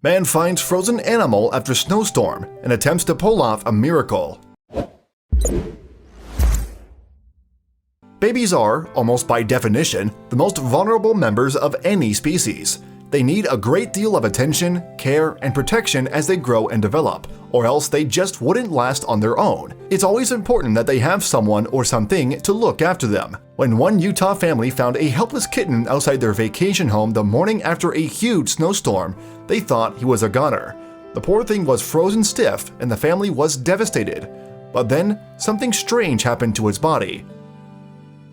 Man finds frozen animal after snowstorm and attempts to pull off a miracle. Babies are, almost by definition, the most vulnerable members of any species. They need a great deal of attention, care, and protection as they grow and develop, or else they just wouldn't last on their own. It's always important that they have someone or something to look after them. When one Utah family found a helpless kitten outside their vacation home the morning after a huge snowstorm, they thought he was a goner. The poor thing was frozen stiff and the family was devastated. But then, something strange happened to its body.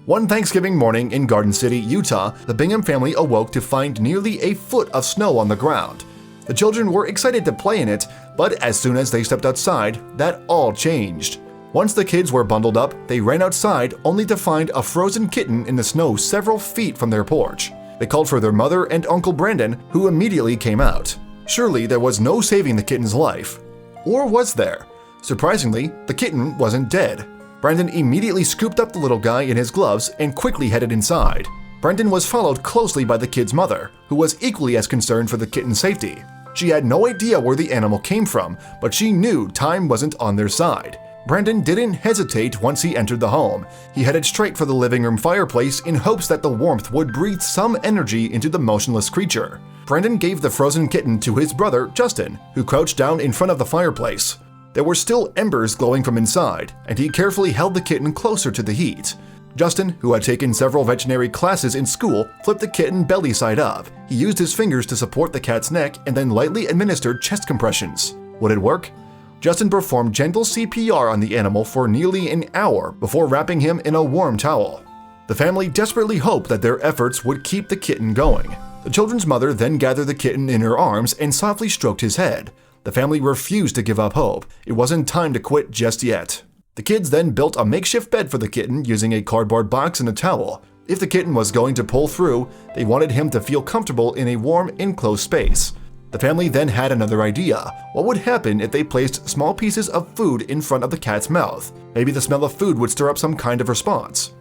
One Thanksgiving morning in Garden City, Utah, the Bingham family awoke to find nearly a foot of snow on the ground. The children were excited to play in it, but as soon as they stepped outside, that all changed. Once the kids were bundled up, they ran outside only to find a frozen kitten in the snow several feet from their porch. They called for their mother and Uncle Brandon, who immediately came out. Surely there was no saving the kitten's life. Or was there? Surprisingly, the kitten wasn't dead. Brandon immediately scooped up the little guy in his gloves and quickly headed inside. Brandon was followed closely by the kid's mother, who was equally as concerned for the kitten's safety. She had no idea where the animal came from, but she knew time wasn't on their side. Brandon didn't hesitate once he entered the home. He headed straight for the living room fireplace in hopes that the warmth would breathe some energy into the motionless creature. Brandon gave the frozen kitten to his brother, Justin, who crouched down in front of the fireplace. There were still embers glowing from inside, and he carefully held the kitten closer to the heat. Justin, who had taken several veterinary classes in school, flipped the kitten belly side up. He used his fingers to support the cat's neck and then lightly administered chest compressions. Would it work? Justin performed gentle CPR on the animal for nearly an hour before wrapping him in a warm towel. The family desperately hoped that their efforts would keep the kitten going. The children's mother then gathered the kitten in her arms and softly stroked his head. The family refused to give up hope. It wasn't time to quit just yet. The kids then built a makeshift bed for the kitten using a cardboard box and a towel. If the kitten was going to pull through, they wanted him to feel comfortable in a warm, enclosed space. The family then had another idea. What would happen if they placed small pieces of food in front of the cat's mouth? Maybe the smell of food would stir up some kind of response.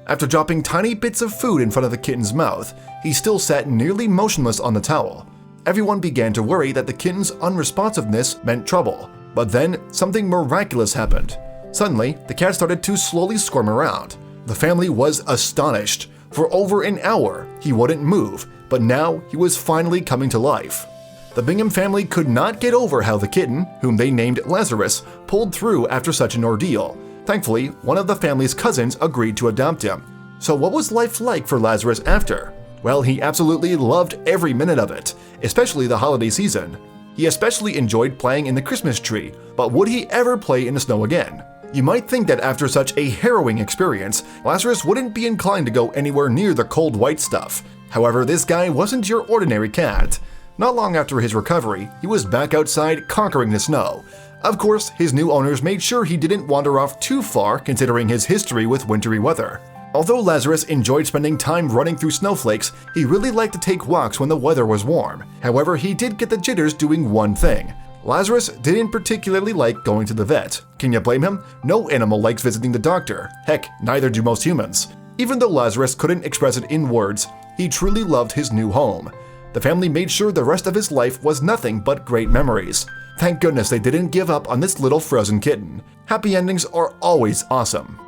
After dropping tiny bits of food in front of the kitten's mouth, he still sat nearly motionless on the towel. Everyone began to worry that the kitten's unresponsiveness meant trouble. But then, something miraculous happened. Suddenly, the cat started to slowly squirm around. The family was astonished. For over an hour, he wouldn't move, but now he was finally coming to life. The Bingham family could not get over how the kitten, whom they named Lazarus, pulled through after such an ordeal. Thankfully, one of the family's cousins agreed to adopt him. So what was life like for Lazarus after? Well, he absolutely loved every minute of it, especially the holiday season. He especially enjoyed playing in the Christmas tree, but would he ever play in the snow again? You might think that after such a harrowing experience, Lazarus wouldn't be inclined to go anywhere near the cold white stuff. However, this guy wasn't your ordinary cat. Not long after his recovery, he was back outside conquering the snow. Of course, his new owners made sure he didn't wander off too far considering his history with wintry weather. Although Lazarus enjoyed spending time running through snowflakes, he really liked to take walks when the weather was warm. However, he did get the jitters doing one thing. Lazarus didn't particularly like going to the vet. Can you blame him? No animal likes visiting the doctor. Heck, neither do most humans. Even though Lazarus couldn't express it in words, he truly loved his new home. The family made sure the rest of his life was nothing but great memories. Thank goodness they didn't give up on this little frozen kitten. Happy endings are always awesome.